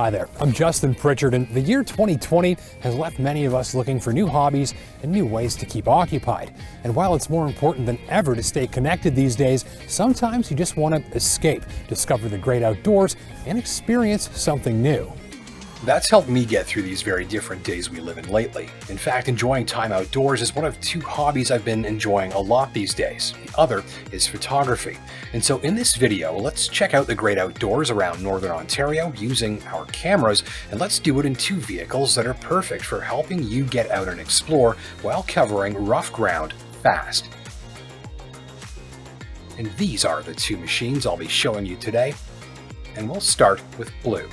Hi there, I'm Justin Pritchard, and the year 2020 has left many of us looking for new hobbies and new ways to keep occupied. And while it's more important than ever to stay connected these days, sometimes you just want to escape, discover the great outdoors, and experience something new. That's helped me get through these very different days we live in lately. In fact, enjoying time outdoors is one of two hobbies I've been enjoying a lot these days. The other is photography. And so in this video, let's check out the great outdoors around Northern Ontario using our cameras, and let's do it in two vehicles that are perfect for helping you get out and explore while covering rough ground fast. And these are the two machines I'll be showing you today, and we'll start with blue.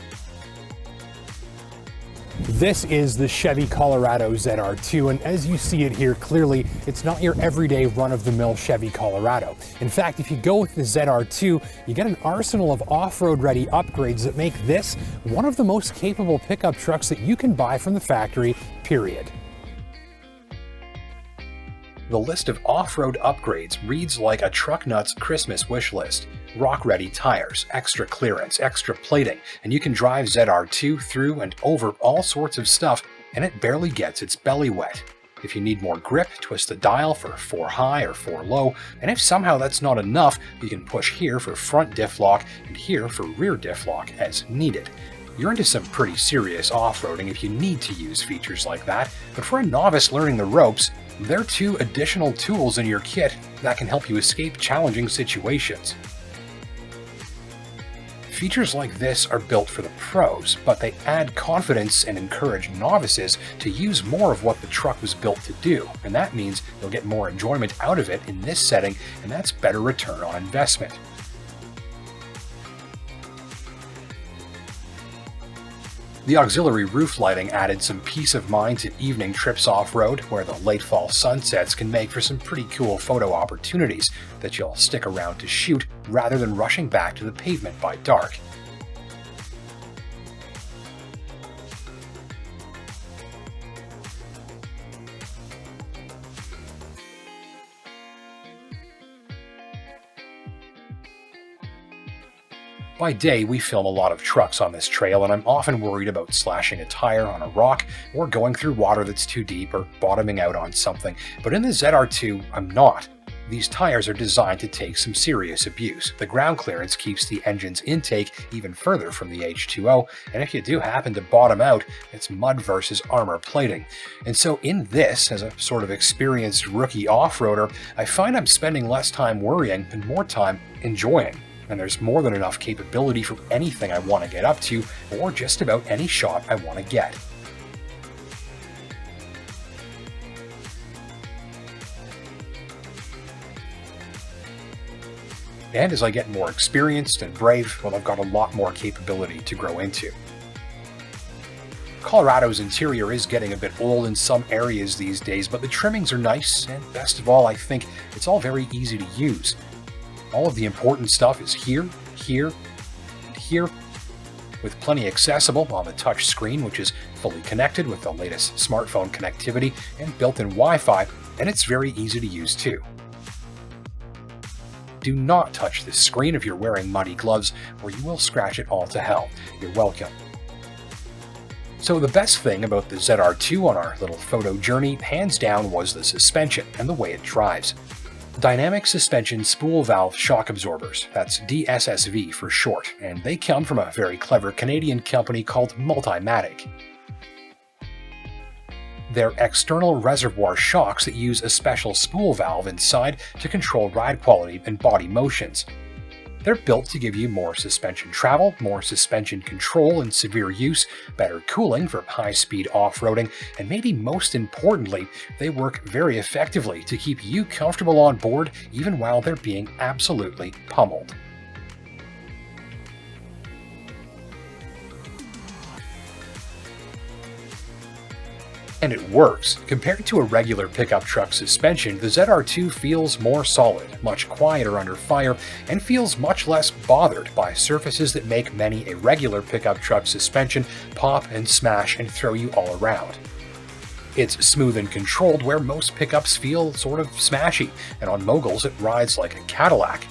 This is the Chevy Colorado Zr2, and as you see it here clearly, it's not your everyday run-of-the-mill Chevy Colorado. In fact, if you go with the Zr2, you get an arsenal of off-road ready upgrades that make this one of the most capable pickup trucks that you can buy from the factory, period. The list of off-road upgrades reads like a truck nut's Christmas wish list. Rock-ready tires, extra clearance, extra plating, and you can drive ZR2 through and over all sorts of stuff, and it barely gets its belly wet. If you need more grip, twist the dial for 4 high or 4 low, and if somehow that's not enough, you can push here for front diff lock and here for rear diff lock as needed. You're into some pretty serious off-roading if you need to use features like that, but for a novice learning the ropes, there are 2 additional tools in your kit that can help you escape challenging situations. Features like this are built for the pros, but they add confidence and encourage novices to use more of what the truck was built to do, and that means you'll get more enjoyment out of it in this setting, and that's better return on investment. The auxiliary roof lighting added some peace of mind to evening trips off-road, where the late fall sunsets can make for some pretty cool photo opportunities that you'll stick around to shoot rather than rushing back to the pavement by dark. By day, we film a lot of trucks on this trail, and I'm often worried about slashing a tire on a rock or going through water that's too deep or bottoming out on something, but in the ZR2, I'm not. These tires are designed to take some serious abuse. The ground clearance keeps the engine's intake even further from the H2O, and if you do happen to bottom out, it's mud versus armor plating. And so in this, as a sort of experienced rookie off-roader, I find I'm spending less time worrying and more time enjoying. And there's more than enough capability for anything I want to get up to, or just about any shot I want to get. And as I get more experienced and brave, well, I've got a lot more capability to grow into. Colorado's interior is getting a bit old in some areas these days, but the trimmings are nice, and best of all, I think it's all very easy to use. All of the important stuff is here, here, and here, with plenty accessible on the touch screen, which is fully connected with the latest smartphone connectivity and built-in Wi-Fi, and it's very easy to use too. Do not touch this screen if you're wearing muddy gloves, or you will scratch it all to hell. You're welcome. So the best thing about the ZR2 on our little photo journey, hands down, was the suspension and the way it drives. Dynamic Suspension Spool Valve Shock Absorbers, that's DSSV for short, and they come from a very clever Canadian company called Multimatic. They're external reservoir shocks that use a special spool valve inside to control ride quality and body motions. They're built to give you more suspension travel, more suspension control in severe use, better cooling for high-speed off-roading, and maybe most importantly, they work very effectively to keep you comfortable on board even while they're being absolutely pummeled. And it works. Compared to a regular pickup truck suspension, the ZR2 feels more solid, much quieter under fire, and feels much less bothered by surfaces that make many a regular pickup truck suspension pop and smash and throw you all around. It's smooth and controlled where most pickups feel sort of smashy, and on moguls it rides like a Cadillac.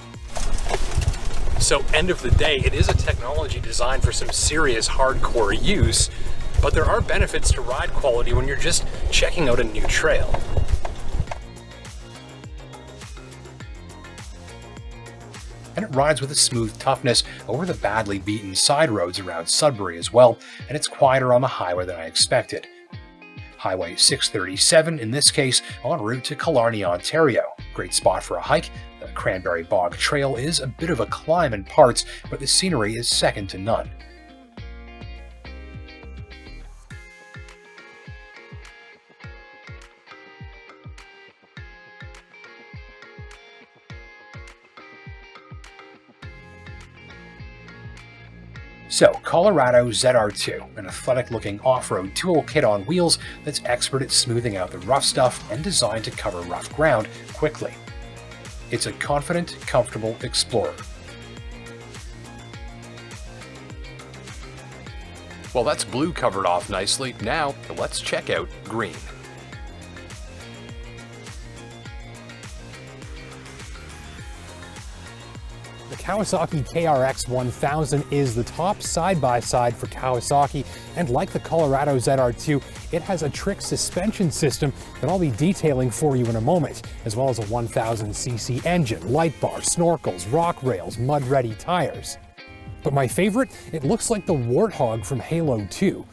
So end of the day, it is a technology designed for some serious hardcore use, but there are benefits to ride quality when you're just checking out a new trail. And it rides with a smooth toughness over the badly beaten side roads around Sudbury as well, and it's quieter on the highway than I expected. Highway 637 in this case, en route to Killarney, Ontario. Great spot for a hike. The Cranberry Bog Trail is a bit of a climb in parts, but the scenery is second to none. So, Colorado ZR2, an athletic-looking off-road toolkit on wheels that's expert at smoothing out the rough stuff and designed to cover rough ground quickly. It's a confident, comfortable explorer. Well, that's blue covered off nicely. Now, let's check out green. The Kawasaki KRX 1000 is the top side-by-side for Kawasaki, and like the Colorado ZR2, it has a trick suspension system that I'll be detailing for you in a moment, as well as a 1000cc engine, light bar, snorkels, rock rails, mud-ready tires. But my favorite, it looks like the Warthog from Halo 2.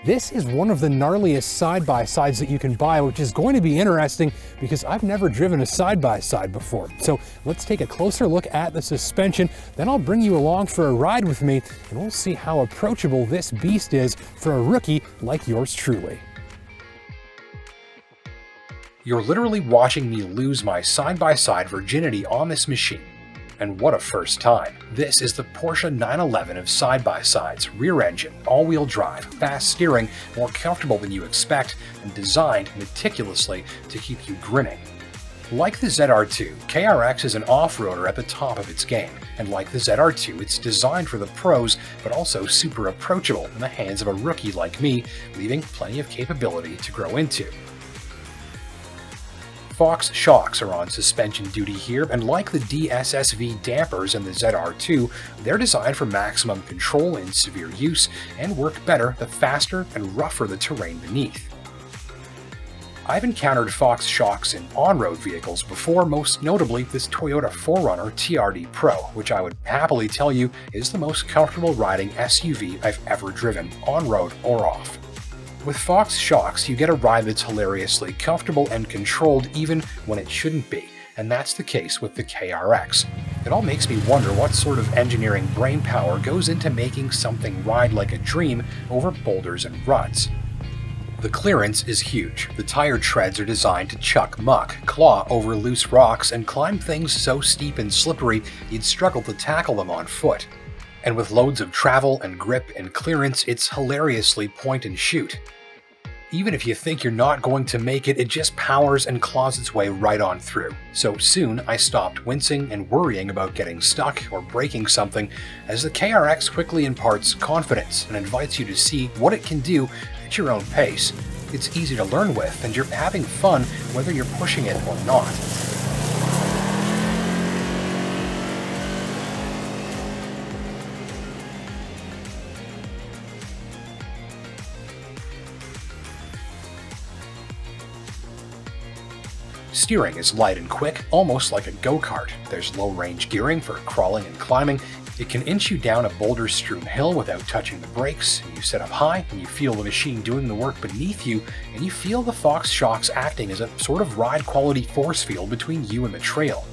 This is one of the gnarliest side-by-sides that you can buy, which is going to be interesting because I've never driven a side-by-side before. So let's take a closer look at the suspension, then I'll bring you along for a ride with me, and we'll see how approachable this beast is for a rookie like yours truly. You're literally watching me lose my side-by-side virginity on this machine. And what a first time. This is the Porsche 911 of side-by-sides, rear engine, all-wheel drive, fast steering, more comfortable than you expect, and designed meticulously to keep you grinning. Like the ZR2, KRX is an off-roader at the top of its game, and like the ZR2, it's designed for the pros, but also super approachable in the hands of a rookie like me, leaving plenty of capability to grow into. Fox shocks are on suspension duty here, and like the DSSV dampers in the ZR2, they're designed for maximum control in severe use and work better the faster and rougher the terrain beneath. I've encountered Fox shocks in on-road vehicles before, most notably this Toyota 4Runner TRD Pro, which I would happily tell you is the most comfortable riding SUV I've ever driven, on-road or off. With Fox shocks, you get a ride that's hilariously comfortable and controlled even when it shouldn't be, and that's the case with the KRX. It all makes me wonder what sort of engineering brainpower goes into making something ride like a dream over boulders and ruts. The clearance is huge. The tire treads are designed to chuck muck, claw over loose rocks, and climb things so steep and slippery you'd struggle to tackle them on foot. And with loads of travel and grip and clearance, it's hilariously point and shoot. Even if you think you're not going to make it, it just powers and claws its way right on through. So soon, I stopped wincing and worrying about getting stuck or breaking something, as the KRX quickly imparts confidence and invites you to see what it can do at your own pace. It's easy to learn with, and you're having fun whether you're pushing it or not. Steering is light and quick, almost like a go-kart. There's low-range gearing for crawling and climbing. It can inch you down a boulder-strewn hill without touching the brakes. You sit up high, and you feel the machine doing the work beneath you, and you feel the Fox shocks acting as a sort of ride-quality force field between you and the trail.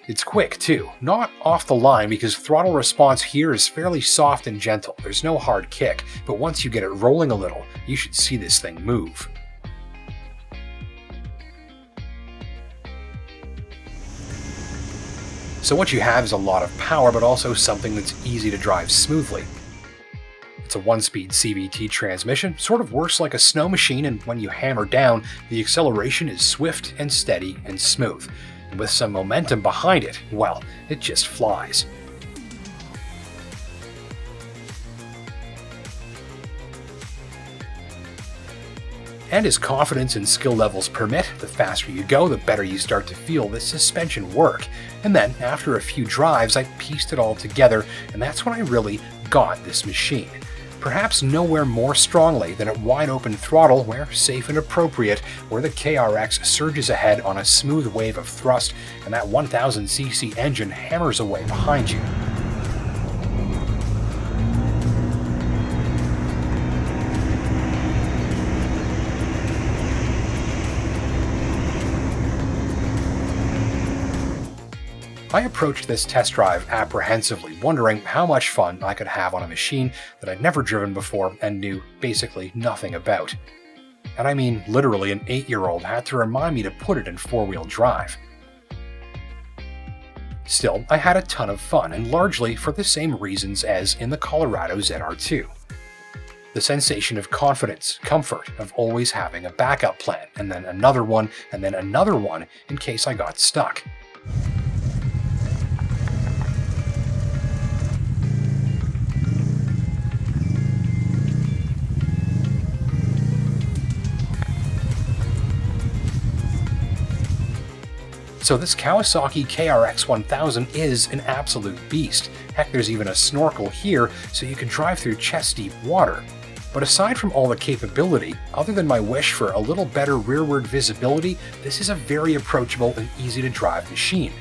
It's quick too, not off the line because throttle response here is fairly soft and gentle. There's no hard kick, but once you get it rolling a little, you should see this thing move. So what you have is a lot of power, but also something that's easy to drive smoothly. It's a 1-speed CVT transmission, sort of works like a snow machine, and when you hammer down, the acceleration is swift and steady and smooth. With some momentum behind it, well, it just flies. And as confidence and skill levels permit, the faster you go, the better you start to feel the suspension work. And then, after a few drives, I pieced it all together, and that's when I really got this machine. Perhaps nowhere more strongly than at wide open throttle, where safe and appropriate, where the KRX surges ahead on a smooth wave of thrust, and that 1000cc engine hammers away behind you. I approached this test drive apprehensively, wondering how much fun I could have on a machine that I'd never driven before and knew basically nothing about. And I mean, literally an 8-year-old had to remind me to put it in 4-wheel drive. Still, I had a ton of fun, and largely for the same reasons as in the Colorado Zr2. The sensation of confidence, comfort, of always having a backup plan, and then another one, and then another one in case I got stuck. So this Kawasaki KRX 1000 is an absolute beast. Heck, there's even a snorkel here so you can drive through chest-deep water. But aside from all the capability, other than my wish for a little better rearward visibility, this is a very approachable and easy-to-drive machine.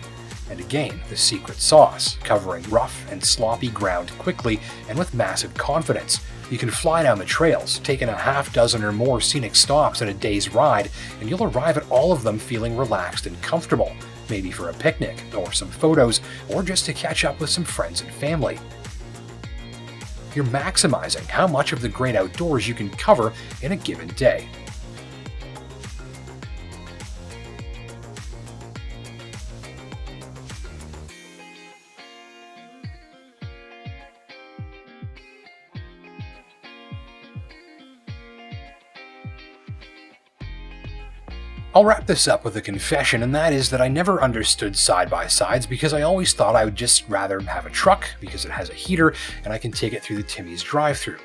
And again, the secret sauce, covering rough and sloppy ground quickly and with massive confidence. You can fly down the trails, taking a half dozen or more scenic stops in a day's ride, and you'll arrive at all of them feeling relaxed and comfortable, maybe for a picnic, or some photos, or just to catch up with some friends and family. You're maximizing how much of the great outdoors you can cover in a given day. I'll wrap this up with a confession, and that is that I never understood side-by-sides because I always thought I would just rather have a truck because it has a heater and I can take it through the Timmy's drive-thru.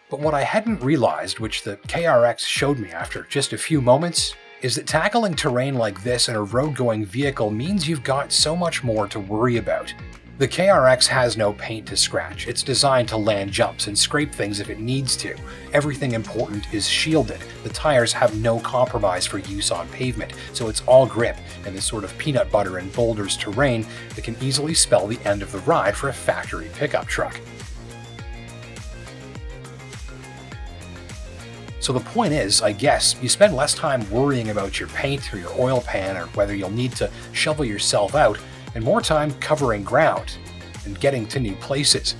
But what I hadn't realized, which the KRX showed me after just a few moments, is that tackling terrain like this in a road-going vehicle means you've got so much more to worry about. The KRX has no paint to scratch. It's designed to land jumps and scrape things if it needs to. Everything important is shielded. The tires have no compromise for use on pavement, so it's all grip in this sort of peanut butter and boulders terrain that can easily spell the end of the ride for a factory pickup truck. So the point is, I guess, you spend less time worrying about your paint or your oil pan or whether you'll need to shovel yourself out, and more time covering ground and getting to new places.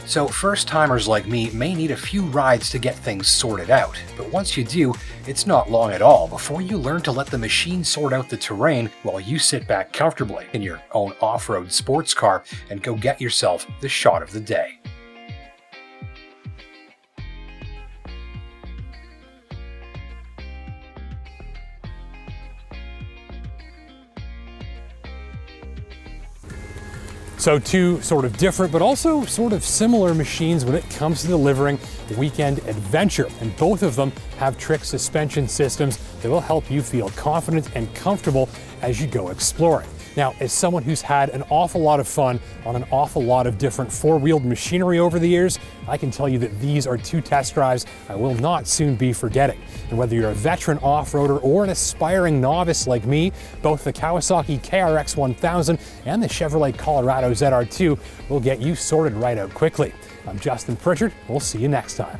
So first-timers like me may need a few rides to get things sorted out, but once you do, it's not long at all before you learn to let the machine sort out the terrain while you sit back comfortably in your own off-road sports car and go get yourself the shot of the day. So two sort of different, but also sort of similar machines when it comes to delivering weekend adventure. And both of them have trick suspension systems that will help you feel confident and comfortable as you go exploring. Now, as someone who's had an awful lot of fun on an awful lot of different four-wheeled machinery over the years, I can tell you that these are two test drives I will not soon be forgetting. And whether you're a veteran off-roader or an aspiring novice like me, both the Kawasaki KRX 1000 and the Chevrolet Colorado Zr2 will get you sorted right out quickly. I'm Justin Pritchard. We'll see you next time.